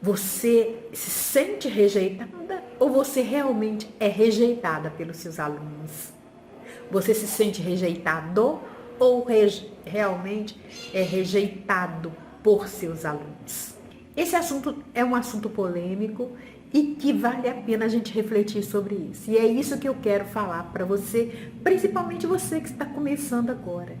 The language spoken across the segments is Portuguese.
Você se sente rejeitada ou você realmente é rejeitada pelos seus alunos? Você se sente rejeitado ou realmente é rejeitado por seus alunos? Esse assunto é um assunto polêmico e que vale a pena a gente refletir sobre isso. E é isso que eu quero falar para você, principalmente você que está começando agora.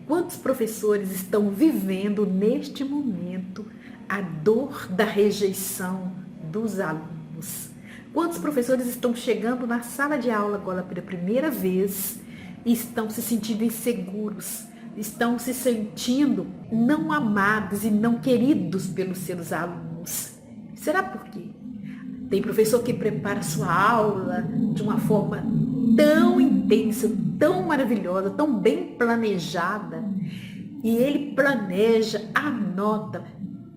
Quantos professores estão vivendo neste momento a dor da rejeição dos alunos? Quantos professores estão chegando na sala de aula agora pela primeira vez e estão se sentindo inseguros, estão se sentindo não amados e não queridos pelos seus alunos? Será por quê? Tem professor que prepara sua aula de uma forma tão intensa, tão maravilhosa, tão bem planejada, e ele planeja, anota,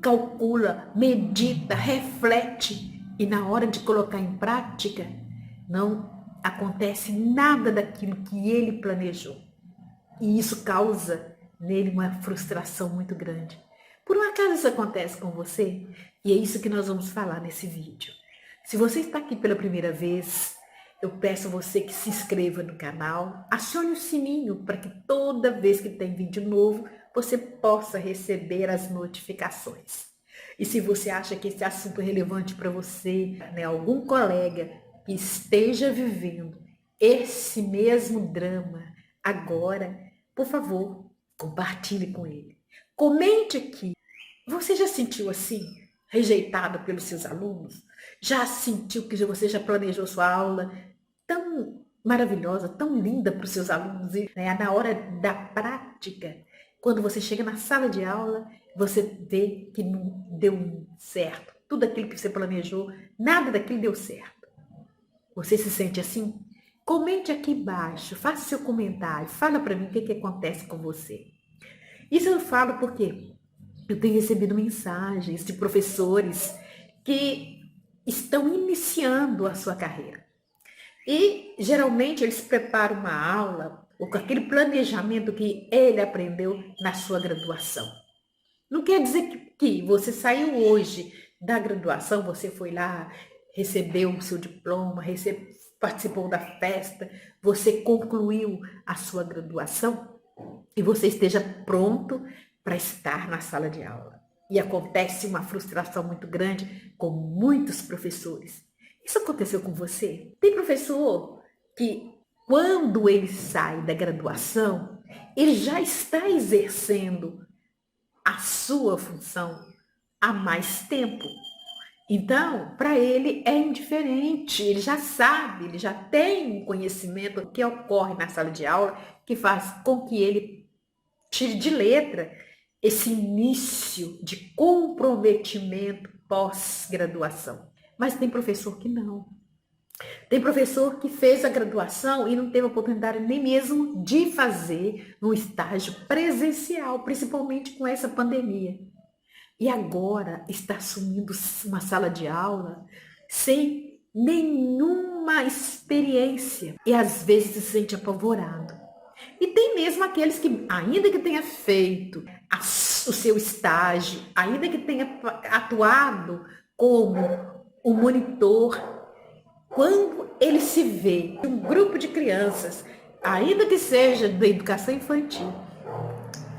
calcula, medita, reflete, e na hora de colocar em prática, não acontece nada daquilo que ele planejou. E isso causa nele uma frustração muito grande. Por um acaso isso acontece com você? E é isso que nós vamos falar nesse vídeo. Se você está aqui pela primeira vez, eu peço a você que se inscreva no canal, acione o sininho para que toda vez que tem vídeo novo, você possa receber as notificações. E se você acha que esse assunto é relevante para você, né, algum colega que esteja vivendo esse mesmo drama agora, por favor, compartilhe com ele. Comente aqui. Você já sentiu assim, rejeitado pelos seus alunos? Já sentiu que você já planejou sua aula tão maravilhosa, tão linda para os seus alunos, e né, na hora da prática, quando você chega na sala de aula, você vê que não deu certo. Tudo aquilo que você planejou, nada daquilo deu certo. Você se sente assim? Comente aqui embaixo, faça seu comentário, fala para mim o que acontece com você. Isso eu falo porque eu tenho recebido mensagens de professores que estão iniciando a sua carreira. E geralmente eles preparam uma aula ou com aquele planejamento que ele aprendeu na sua graduação. Não quer dizer que você saiu hoje da graduação, você foi lá, recebeu o seu diploma, participou da festa, você concluiu a sua graduação e você esteja pronto para estar na sala de aula. E acontece uma frustração muito grande com muitos professores. Isso aconteceu com você? Tem professor que, quando ele sai da graduação, ele já está exercendo a sua função há mais tempo. Então, para ele é indiferente, ele já sabe, ele já tem um conhecimento do que ocorre na sala de aula, que faz com que ele tire de letra esse início de comprometimento pós-graduação. Mas tem professor que não. Tem professor que fez a graduação e não teve a oportunidade nem mesmo de fazer um estágio presencial, principalmente com essa pandemia. E agora está assumindo uma sala de aula sem nenhuma experiência e às vezes se sente apavorado. E tem mesmo aqueles que, ainda que tenha feito o seu estágio, ainda que tenha atuado como o monitor, quando ele se vê um grupo de crianças, ainda que seja da educação infantil,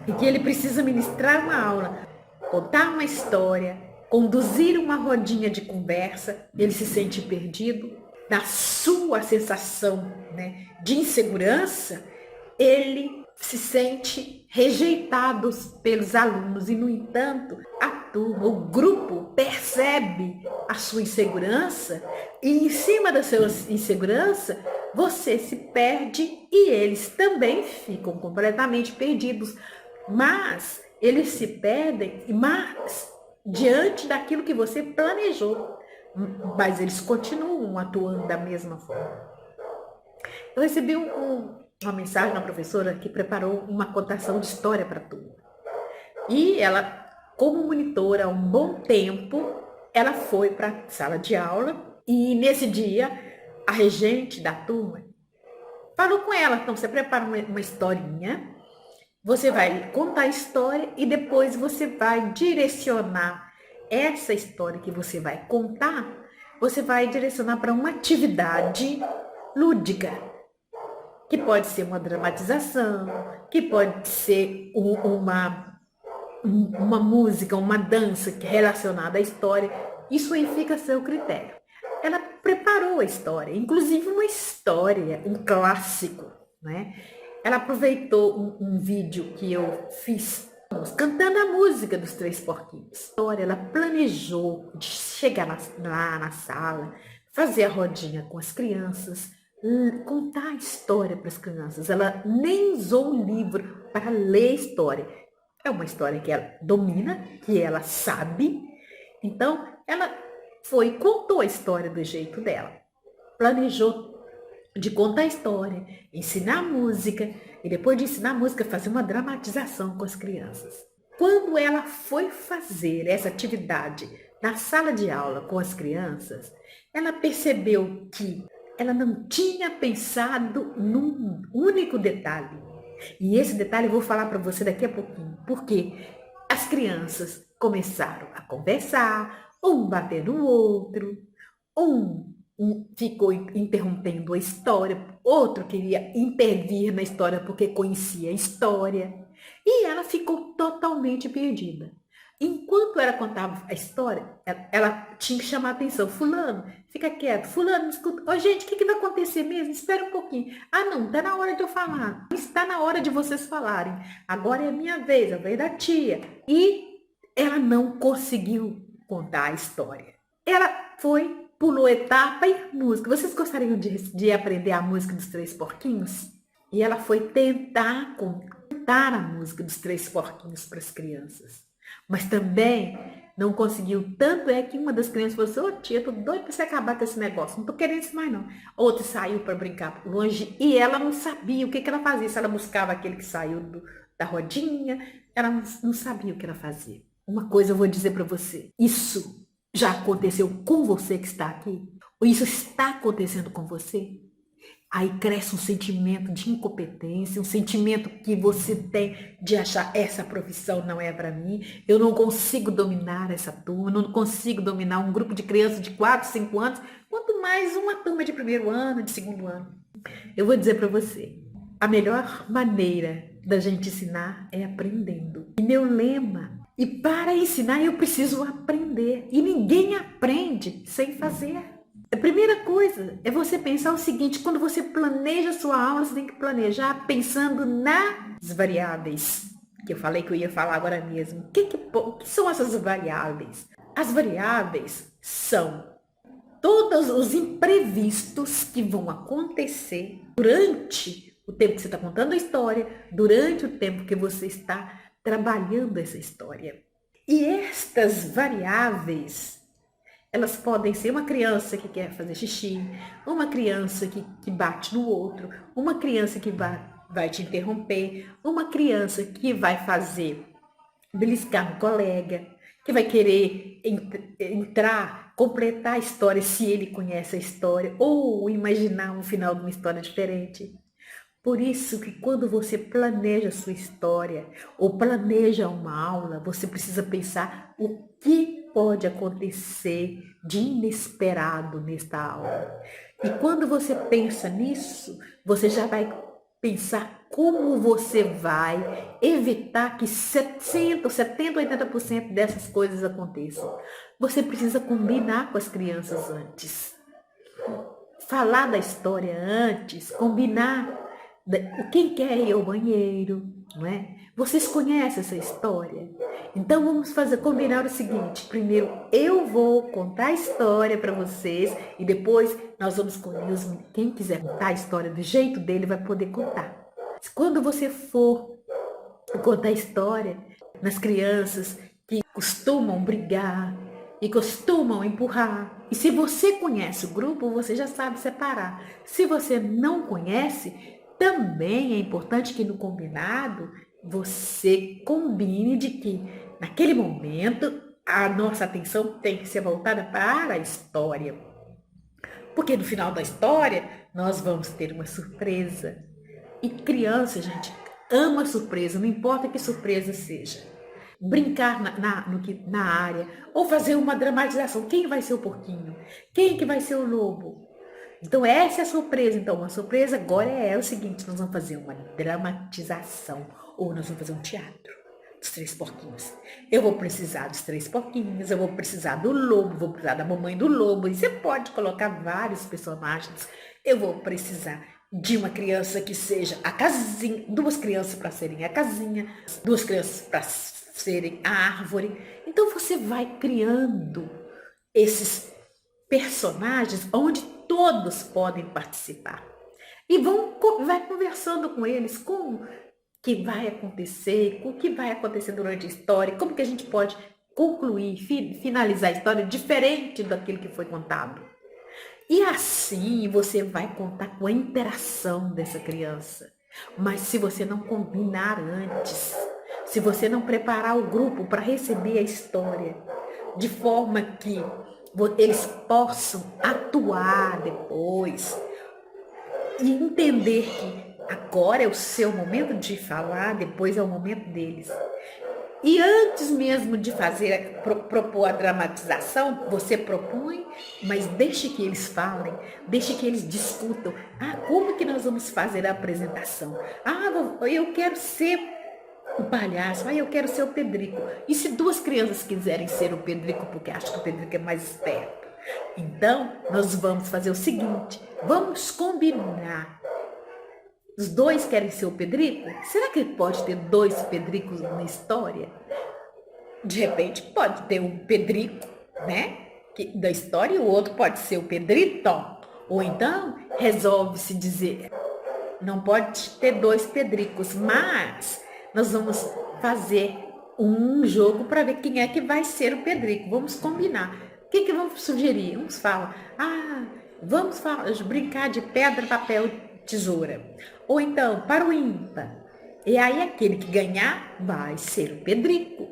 e que ele precisa ministrar uma aula, contar uma história, conduzir uma rodinha de conversa, ele se sente perdido. Na sua sensação, né, de insegurança, ele se sente rejeitado pelos alunos e, no entanto, a turma, o grupo percebe a sua insegurança e, em cima da sua insegurança, você se perde e eles também ficam completamente perdidos. Mas eles se perdem, mas diante daquilo que você planejou, mas eles continuam atuando da mesma forma. Eu recebi uma mensagem da professora que preparou uma contação de história para a turma. E ela, como monitora há um bom tempo, ela foi para a sala de aula e nesse dia a regente da turma falou com ela: então você prepara uma historinha, você vai contar a história e depois você vai direcionar essa história que você vai contar, você vai direcionar para uma atividade lúdica, que pode ser uma dramatização, que pode ser uma música, uma dança relacionada à história. Isso aí fica a seu critério. Ela preparou a história, inclusive uma história, um clássico, né? Ela aproveitou um vídeo que eu fiz cantando a música dos Três Porquinhos. Ela planejou de chegar lá na sala, fazer a rodinha com as crianças, contar a história para as crianças. Ela nem usou um livro para ler a história. É uma história que ela domina, que ela sabe. Então, ela contou a história do jeito dela. Planejou de contar a história, ensinar música e depois de ensinar música fazer uma dramatização com as crianças. Quando ela foi fazer essa atividade na sala de aula com as crianças, ela percebeu que ela não tinha pensado num único detalhe. E esse detalhe eu vou falar para você daqui a pouquinho, porque as crianças começaram a conversar, um bater no outro, um ficou interrompendo a história, outro queria intervir na história porque conhecia a história, e ela ficou totalmente perdida. Enquanto ela contava a história, ela tinha que chamar a atenção. Fulano, fica quieto. Fulano, escuta. Ô, gente, o que vai acontecer mesmo? Espera um pouquinho. Ah, não, está na hora de eu falar. Está na hora de vocês falarem. Agora é a minha vez, a vez da tia. E ela não conseguiu contar a história. Ela pulou etapa e música. Vocês gostariam de aprender a música dos Três Porquinhos? E ela foi tentar contar a música dos Três Porquinhos para as crianças. Mas também não conseguiu. Tanto é que uma das crianças falou assim: ô tia, tô doida para você acabar com esse negócio. Não tô querendo isso mais não. Outra saiu para brincar longe e ela não sabia o que ela fazia. Se ela buscava aquele que saiu da rodinha, ela não sabia o que ela fazia. Uma coisa eu vou dizer para você. Isso já aconteceu com você que está aqui? Ou isso está acontecendo com você? Aí cresce um sentimento de incompetência, um sentimento que você tem de achar essa profissão não é para mim, eu não consigo dominar essa turma, não consigo dominar um grupo de crianças de 4, 5 anos, quanto mais uma turma de primeiro ano, de segundo ano. Eu vou dizer para você, a melhor maneira da gente ensinar é aprendendo. E meu lema, e para ensinar eu preciso aprender. E ninguém aprende sem fazer. A primeira coisa é você pensar o seguinte: quando você planeja a sua aula, você tem que planejar pensando nas variáveis, que eu falei que eu ia falar agora mesmo. O que são essas variáveis? As variáveis são todos os imprevistos que vão acontecer durante o tempo que você está contando a história, durante o tempo que você está trabalhando essa história. E estas variáveis, elas podem ser uma criança que quer fazer xixi, uma criança que bate no outro, uma criança que vai te interromper, uma criança que vai fazer beliscar no colega, que vai querer entrar, completar a história se ele conhece a história, ou imaginar um final de uma história diferente. Por isso que quando você planeja a sua história ou planeja uma aula, você precisa pensar o que pode acontecer de inesperado nesta aula. E quando você pensa nisso, você já vai pensar como você vai evitar que 70, 80% dessas coisas aconteçam. Você precisa combinar com as crianças antes. Falar da história antes, combinar. Quem quer ir ao banheiro, não é? Vocês conhecem essa história? Então vamos combinar o seguinte: primeiro eu vou contar a história para vocês e depois nós vamos escolher quem quiser contar a história do jeito dele vai poder contar. Quando você for contar a história nas crianças que costumam brigar e costumam empurrar, e se você conhece o grupo, você já sabe separar. Se você não conhece, também é importante que no combinado você combine de que naquele momento a nossa atenção tem que ser voltada para a história. Porque no final da história nós vamos ter uma surpresa. E criança, gente, ama surpresa, não importa que surpresa seja. brincar na área, ou fazer uma dramatização. Quem vai ser o porquinho? Quem que vai ser o lobo? Então essa é a surpresa. Então a surpresa agora é o seguinte, nós vamos fazer uma dramatização, ou nós vamos fazer um teatro dos três porquinhos. Eu vou precisar dos três porquinhos, eu vou precisar do lobo, vou precisar da mamãe do lobo, e você pode colocar vários personagens. Eu vou precisar de uma criança que seja a casinha, duas crianças para serem a casinha, duas crianças para serem a árvore. Então você vai criando esses personagens onde todos podem participar. E vai conversando com eles como que vai acontecer, o que vai acontecer durante a história, como que a gente pode concluir, finalizar a história diferente daquilo que foi contado. E assim você vai contar com a interação dessa criança. Mas se você não combinar antes, se você não preparar o grupo para receber a história, de forma que eles possam atuar depois e entender que agora é o seu momento de falar, depois é o momento deles. E antes mesmo de propor a dramatização, você propõe, mas deixe que eles falem, deixe que eles discutam. Como que nós vamos fazer a apresentação? Eu quero ser o palhaço, eu quero ser o Pedrico. E se duas crianças quiserem ser o Pedrico, porque acham que o Pedrico é mais esperto? Então, nós vamos fazer o seguinte, vamos combinar. Os dois querem ser o Pedrico? Será que pode ter dois Pedricos na história? De repente pode ter um Pedrico, né? Da história, e o outro pode ser o Pedrito. Ou então resolve-se dizer, não pode ter dois Pedricos, mas nós vamos fazer um jogo para ver quem é que vai ser o Pedrico. Vamos combinar. O que vamos sugerir? Uns falam, vamos brincar de pedra, papel, tesoura. Ou então, para o ímpar. E aí aquele que ganhar vai ser o Pedrico.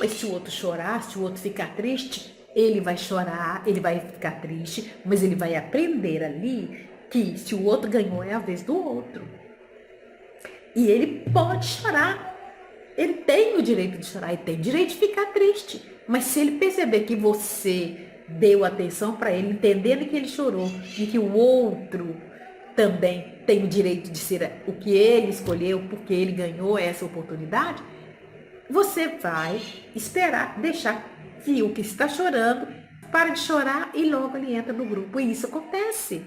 Mas se o outro chorar, se o outro ficar triste, ele vai chorar, ele vai ficar triste, mas ele vai aprender ali que se o outro ganhou é a vez do outro. E ele pode chorar. Ele tem o direito de chorar, ele tem o direito de ficar triste. Mas se ele perceber que você deu atenção para ele, entendendo que ele chorou e que o outro também tem o direito de ser o que ele escolheu, porque ele ganhou essa oportunidade, você vai esperar, deixar que o que está chorando para de chorar e logo ele entra no grupo. E isso acontece.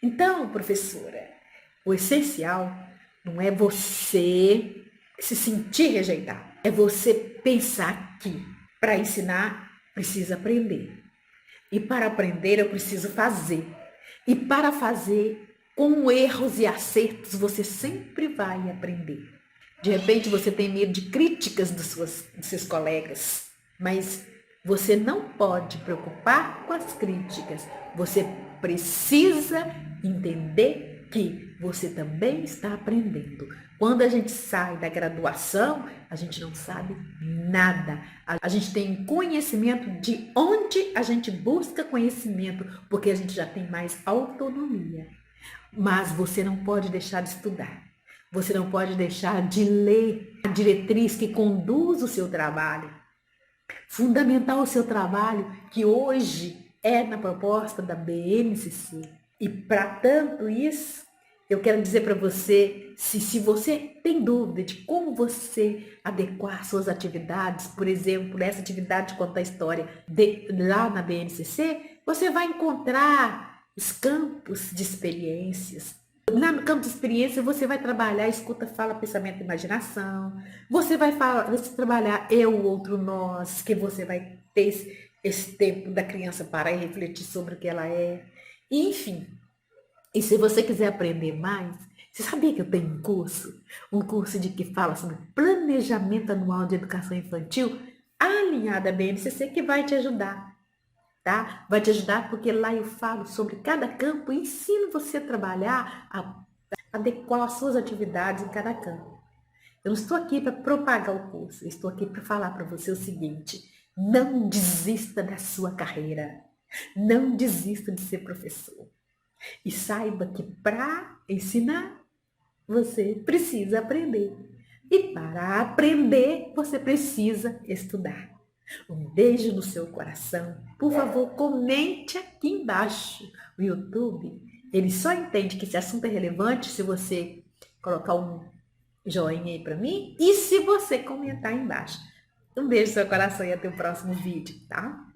Então, professora, o essencial não é você se sentir rejeitado. É você pensar que para ensinar precisa aprender. E para aprender eu preciso fazer. E para fazer, com erros e acertos, você sempre vai aprender. De repente você tem medo de críticas dos seus colegas, mas você não pode preocupar com as críticas. Você precisa entender que você também está aprendendo. Quando a gente sai da graduação, a gente não sabe nada. A gente tem conhecimento de onde a gente busca conhecimento, porque a gente já tem mais autonomia. Mas você não pode deixar de estudar. Você não pode deixar de ler a diretriz que conduz o seu trabalho. Fundamentar o seu trabalho, que hoje é na proposta da BNCC. E para tanto isso, eu quero dizer para você, se você tem dúvida de como você adequar suas atividades, por exemplo, essa atividade de contar história lá na BNCC, você vai encontrar os campos de experiências. No campo de experiência, você vai trabalhar escuta, fala, pensamento e imaginação. Você vai trabalhar eu, o outro, nós, que você vai ter esse tempo da criança parar e refletir sobre o que ela é. Enfim, e se você quiser aprender mais, você sabia que eu tenho um curso? Um curso de que fala sobre planejamento anual de educação infantil, alinhado à BNCC, que vai te ajudar. Tá? Vai te ajudar porque lá eu falo sobre cada campo e ensino você a trabalhar, a adequar as suas atividades em cada campo. Eu não estou aqui para propagar o curso, eu estou aqui para falar para você o seguinte: não desista da sua carreira, não desista de ser professor. E saiba que para ensinar, você precisa aprender. E para aprender, você precisa estudar. Um beijo no seu coração. Por favor, comente aqui embaixo. O YouTube, ele só entende que esse assunto é relevante se você colocar um joinha aí para mim e se você comentar aí embaixo. Um beijo no seu coração e até o próximo vídeo, tá?